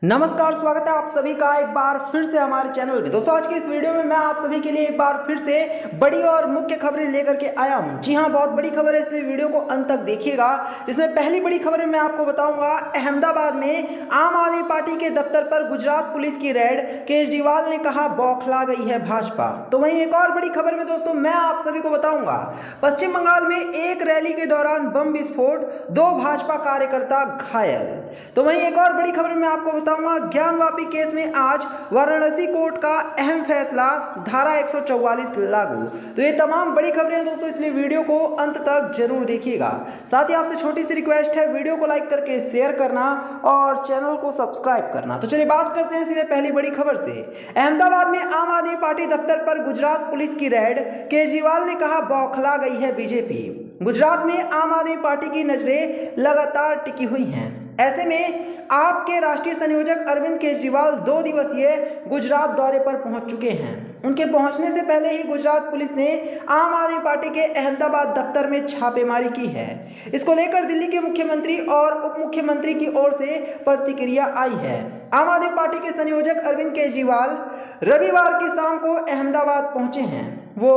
नमस्कार, स्वागत है आप सभी का एक बार फिर से हमारे चैनल में। दोस्तों, आज के इस वीडियो में मैं आप सभी के लिए एक बार फिर से बड़ी और मुख्य खबरें लेकर के आया हूं। जी हां, बहुत बड़ी खबर है, इसलिए वीडियो को अंत तक देखिएगा। जिसमें पहली बड़ी खबर मैं आपको बताऊंगा, अहमदाबाद में आम आदमी पार्टी के दफ्तर पर गुजरात पुलिस की रेड, केजरीवाल ने कहा बौखला गई है भाजपा। तो वहीं एक और बड़ी खबर में दोस्तों मैं आप सभी को बताऊंगा, पश्चिम बंगाल में एक रैली के दौरान बम विस्फोट, 2 भाजपा कार्यकर्ता घायल। तो वहीं एक और बड़ी खबर में आपको बताऊंगा, ज्ञानवापी केस में आज वाराणसी कोर्ट का अहम फैसला, धारा 144 लागू। तो ये तमाम बड़ी खबरें हैं दोस्तों, इसलिए वीडियो को अंत तक जरूर देखिएगा। साथ ही आपसे छोटी सी रिक्वेस्ट है, वीडियो को लाइक करके शेयर करना और चैनल को सब्सक्राइब करना। तो चलिए बात करते हैं सीधे पहली बड़ी खबर से। अहमदाबाद में आम आदमी पार्टी दफ्तर पर गुजरात पुलिस की रेड, केजरीवाल ने कहा बौखला गई है बीजेपी। गुजरात में आम आदमी पार्टी की नजरें लगातार टिकी हुई हैं। ऐसे में आपके राष्ट्रीय संयोजक अरविंद केजरीवाल 2 दिवसीय गुजरात दौरे पर पहुंच चुके हैं। उनके पहुंचने से पहले ही गुजरात पुलिस ने आम आदमी पार्टी के अहमदाबाद दफ्तर में छापेमारी की है। इसको लेकर दिल्ली के मुख्यमंत्री और उप मुख्यमंत्री की ओर से प्रतिक्रिया आई है। आम आदमी पार्टी के संयोजक अरविंद केजरीवाल रविवार की शाम को अहमदाबाद पहुंचे हैं। वो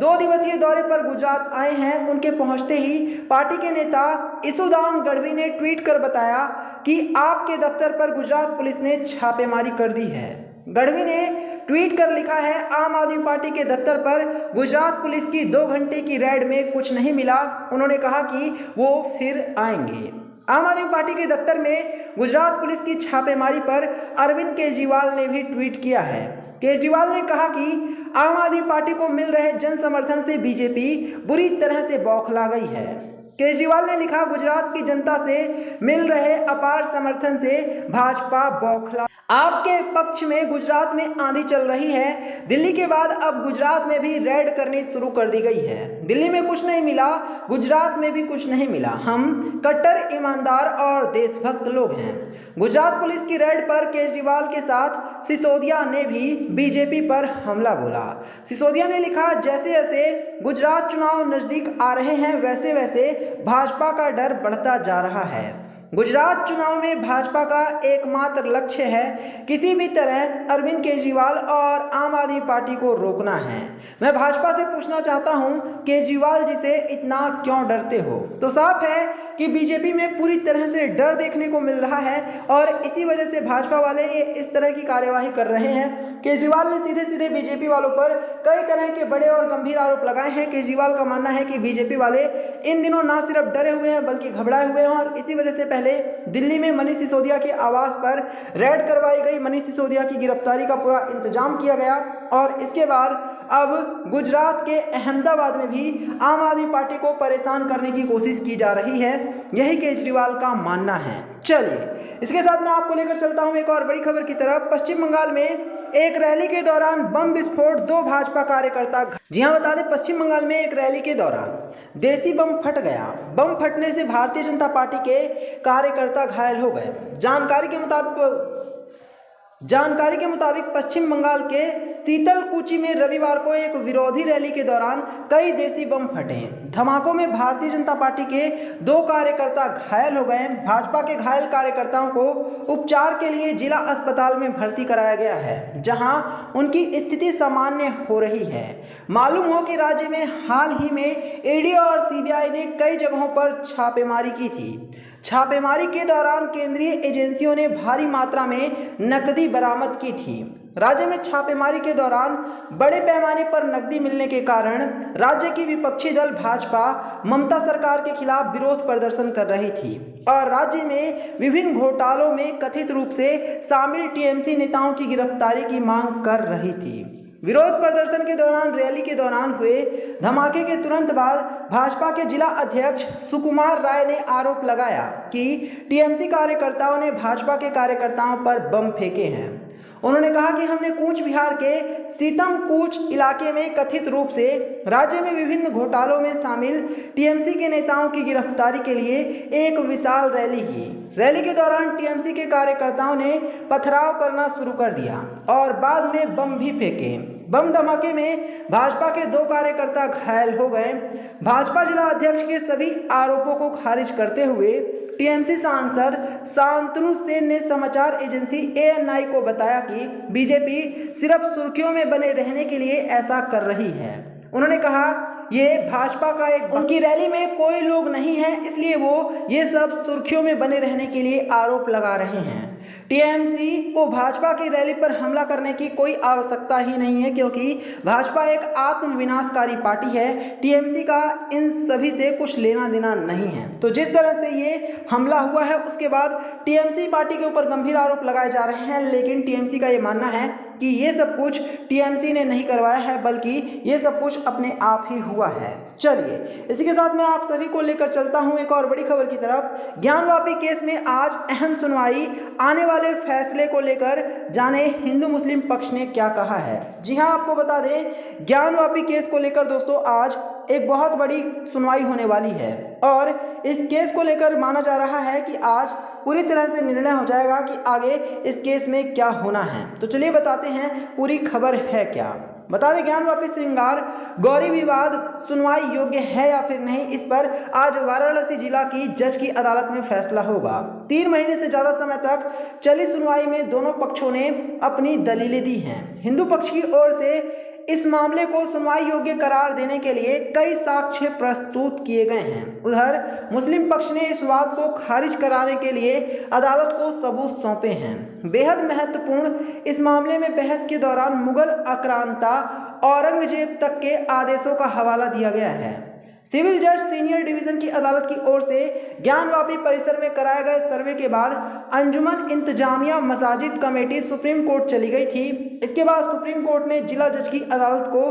2 दिवसीय दौरे पर गुजरात आए हैं। उनके पहुंचते ही पार्टी के नेता इसुदान गढ़वी ने ट्वीट कर बताया कि आपके दफ्तर पर गुजरात पुलिस ने छापेमारी कर दी है। गढ़वी ने ट्वीट कर लिखा है, आम आदमी पार्टी के दफ्तर पर गुजरात पुलिस की 2 घंटे की रेड में कुछ नहीं मिला। उन्होंने कहा कि वो फिर आएंगे। आम आदमी पार्टी के दफ्तर में गुजरात पुलिस की छापेमारी पर अरविंद केजरीवाल ने भी ट्वीट किया है। केजरीवाल ने कहा कि आम आदमी पार्टी को मिल रहे जन समर्थन से बीजेपी बुरी तरह से बौखला गई है। केजरीवाल ने लिखा, गुजरात की जनता से मिल रहे अपार समर्थन से भाजपा बौखला। आपके पक्ष में गुजरात में आंधी चल रही है। दिल्ली के बाद अब गुजरात में भी रेड करनी शुरू कर दी गई है। दिल्ली में कुछ नहीं मिला, गुजरात में भी कुछ नहीं मिला। हम कट्टर, ईमानदार और देशभक्त लोग हैं। गुजरात पुलिस की रेड पर केजरीवाल के साथ सिसोदिया ने भी बीजेपी पर हमला बोला। सिसोदिया ने लिखा, जैसे जैसे गुजरात चुनाव नजदीक आ रहे हैं वैसे वैसे भाजपा का डर बढ़ता जा रहा है। गुजरात चुनाव में भाजपा का एकमात्र लक्ष्य है किसी भी तरह अरविंद केजरीवाल और आम आदमी पार्टी को रोकना है। मैं भाजपा से पूछना चाहता हूं, केजरीवाल जी से इतना क्यों डरते हो? तो साफ है कि बीजेपी में पूरी तरह से डर देखने को मिल रहा है और इसी वजह से भाजपा वाले ये इस तरह की कार्यवाही कर रहे हैं। केजरीवाल ने सीधे सीधे बीजेपी वालों पर कई तरह के बड़े और गंभीर आरोप लगाए हैं। केजरीवाल का मानना है कि बीजेपी वाले इन दिनों ना सिर्फ डरे हुए हैं बल्कि घबराए हुए हैं और इसी वजह से पहले दिल्ली में मनीष सिसोदिया के आवास पर रेड करवाई गई। मनीष सिसोदिया की गिरफ्तारी का पूरा इंतजाम किया गया और इसके बाद अब गुजरात के अहमदाबाद में भी आम आदमी पार्टी को परेशान करने की कोशिश की जा रही है। यही केजरीवाल का मानना है। चलिए इसके साथ मैं आपको लेकर चलता हूं एक और बड़ी खबर की तरफ। पश्चिम बंगाल में एक रैली के दौरान बम विस्फोट, 2 भाजपा कार्यकर्ता। जी हां, बता दें, पश्चिम बंगाल में एक रैली के दौरान देसी बम फट गया। बम फटने से भारतीय जनता पार्टी के कार्यकर्ता घायल हो गए। जानकारी के मुताबिक पश्चिम बंगाल के शीतलकुची में रविवार को एक विरोधी रैली के दौरान कई देसी बम फटे। धमाकों में भारतीय जनता पार्टी के 2 कार्यकर्ता घायल हो गए। भाजपा के घायल कार्यकर्ताओं को उपचार के लिए जिला अस्पताल में भर्ती कराया गया है, जहां उनकी स्थिति सामान्य हो रही है। मालूम हो कि राज्य में हाल ही में ईडी और सीबीआई ने कई जगहों पर छापेमारी की थी। छापेमारी के दौरान केंद्रीय एजेंसियों ने भारी मात्रा में नकदी बरामद की थी। राज्य में छापेमारी के दौरान बड़े पैमाने पर नकदी मिलने के कारण राज्य की विपक्षी दल भाजपा ममता सरकार के खिलाफ विरोध प्रदर्शन कर रही थी और राज्य में विभिन्न घोटालों में कथित रूप से शामिल टीएमसी नेताओं की गिरफ्तारी की मांग कर रही थी। विरोध प्रदर्शन के दौरान रैली के दौरान हुए धमाके के तुरंत बाद भाजपा के जिला अध्यक्ष सुकुमार राय ने आरोप लगाया कि टीएमसी कार्यकर्ताओं ने भाजपा के कार्यकर्ताओं पर बम फेंके हैं। उन्होंने कहा कि हमने कूच बिहार के सीतमकूच इलाके में कथित रूप से राज्य में विभिन्न घोटालों में शामिल टीएमसी के नेताओं की गिरफ्तारी के लिए एक विशाल रैली की। रैली के दौरान टीएमसी के कार्यकर्ताओं ने पथराव करना शुरू कर दिया और बाद में बम भी फेंके। बम धमाके में भाजपा के 2 कार्यकर्ता घायल हो गए। भाजपा जिला अध्यक्ष के सभी आरोपों को खारिज करते हुए टीएमसी सांसद शांतनु सेन ने समाचार एजेंसी एएनआई को बताया कि बीजेपी सिर्फ सुर्खियों में बने रहने के लिए ऐसा कर रही है। उन्होंने कहा ये भाजपा का उनकी रैली में कोई लोग नहीं है, इसलिए वो ये सब सुर्खियों में बने रहने के लिए आरोप लगा रहे हैं। टीएमसी को भाजपा की रैली पर हमला करने की कोई आवश्यकता ही नहीं है, क्योंकि भाजपा एक आत्मविनाशकारी पार्टी है। टीएमसी का इन सभी से कुछ लेना देना नहीं है। तो जिस तरह से ये हमला हुआ है उसके बाद टीएमसी पार्टी के ऊपर गंभीर आरोप लगाए जा रहे हैं, लेकिन टीएमसी का ये मानना है कि ये सब कुछ टीएमसी ने नहीं करवाया है, बल्कि ये सब कुछ अपने आप ही हुआ है। चलिए इसी के साथ मैं आप सभी को लेकर चलता हूं एक और बड़ी खबर की तरफ। ज्ञानवापी केस में आज अहम सुनवाई, आने वाले फैसले को लेकर जाने हिंदू मुस्लिम पक्ष ने क्या कहा है। जी हां, आपको बता दें ज्ञानवापी केस को लेकर दोस्तों आज एक बहुत बड़ी सुनवाई होने वाली है और इस केस को लेकर माना जा रहा है कि आज पूरी तरह से निर्णय हो जाएगा कि आगे इस केस में क्या होना है। तो चलिए बताते हैं पूरी खबर है क्या। बता दें ज्ञानवापी श्रृंगार गौरी विवाद सुनवाई योग्य है या फिर नहीं, इस पर आज वाराणसी जिला की जज की अदालत में फैसला होगा। 3 महीने से ज्यादा समय तक चली सुनवाई में दोनों पक्षों ने अपनी दलीलें दी हैं। हिंदू पक्ष की ओर से इस मामले को सुनवाई योग्य करार देने के लिए कई साक्ष्य प्रस्तुत किए गए हैं। उधर मुस्लिम पक्ष ने इस वाद को खारिज कराने के लिए अदालत को सबूत सौंपे हैं। बेहद महत्वपूर्ण इस मामले में बहस के दौरान मुगल आक्रांता औरंगजेब तक के आदेशों का हवाला दिया गया है। सिविल जज सीनियर डिवीजन की अदालत की ओर से ज्ञानवापी परिसर में कराए गए सर्वे के बाद अंजुमन इंतजामिया मसाजिद कमेटी सुप्रीम कोर्ट चली गई थी। इसके बाद सुप्रीम कोर्ट ने जिला जज की अदालत को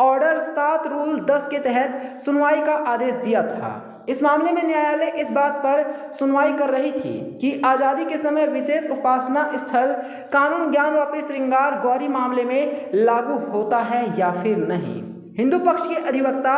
ऑर्डर 7 रूल 10 के तहत सुनवाई का आदेश दिया था। इस मामले में न्यायालय इस बात पर सुनवाई कर रही थी कि आजादी के समय विशेष उपासना स्थल कानून ज्ञानवापी श्रृंगार गौरी मामले में लागू होता है या फिर नहीं। हिंदू पक्ष के अधिवक्ता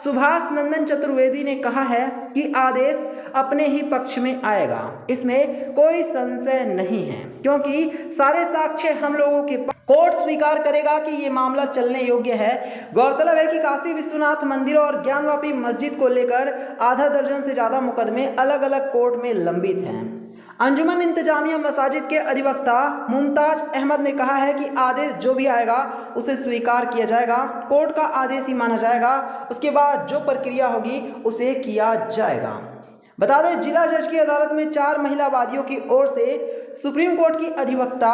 सुभाष नंदन चतुर्वेदी ने कहा है कि आदेश अपने ही पक्ष में आएगा, इसमें कोई संशय नहीं है, क्योंकि सारे साक्ष्य हम लोगों के कोर्ट स्वीकार करेगा कि ये मामला चलने योग्य है। गौरतलब है कि काशी विश्वनाथ मंदिर और ज्ञानवापी मस्जिद को लेकर आधा दर्जन से ज्यादा मुकदमे अलग अलग कोर्ट में लंबित हैं। अंजुमन इंतजामिया मसाजिद के अधिवक्ता मुमताज अहमद ने कहा है कि आदेश जो भी आएगा उसे स्वीकार किया जाएगा, कोर्ट का आदेश ही माना जाएगा, उसके बाद जो प्रक्रिया होगी उसे किया जाएगा। बता दें जिला जज की अदालत में 4 महिला वादियों की ओर से सुप्रीम कोर्ट की अधिवक्ता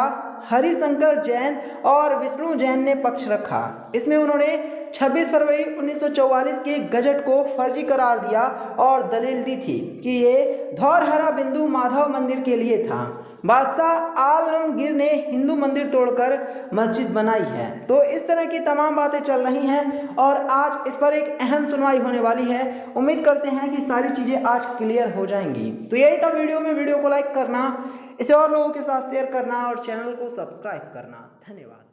हरिशंकर जैन और विष्णु जैन ने पक्ष रखा। इसमें उन्होंने 26 फरवरी 1944 के गजट को फर्जी करार दिया और दलील दी थी कि ये धौरहरा बिंदु माधव मंदिर के लिए था। बादशाह आलमगीर ने हिंदू मंदिर तोड़कर मस्जिद बनाई है। तो इस तरह की तमाम बातें चल रही हैं और आज इस पर एक अहम सुनवाई होने वाली है। उम्मीद करते हैं कि सारी चीज़ें आज क्लियर हो जाएंगी। तो यही था वीडियो को लाइक करना, इसे और लोगों के साथ शेयर करना और चैनल को सब्सक्राइब करना। धन्यवाद।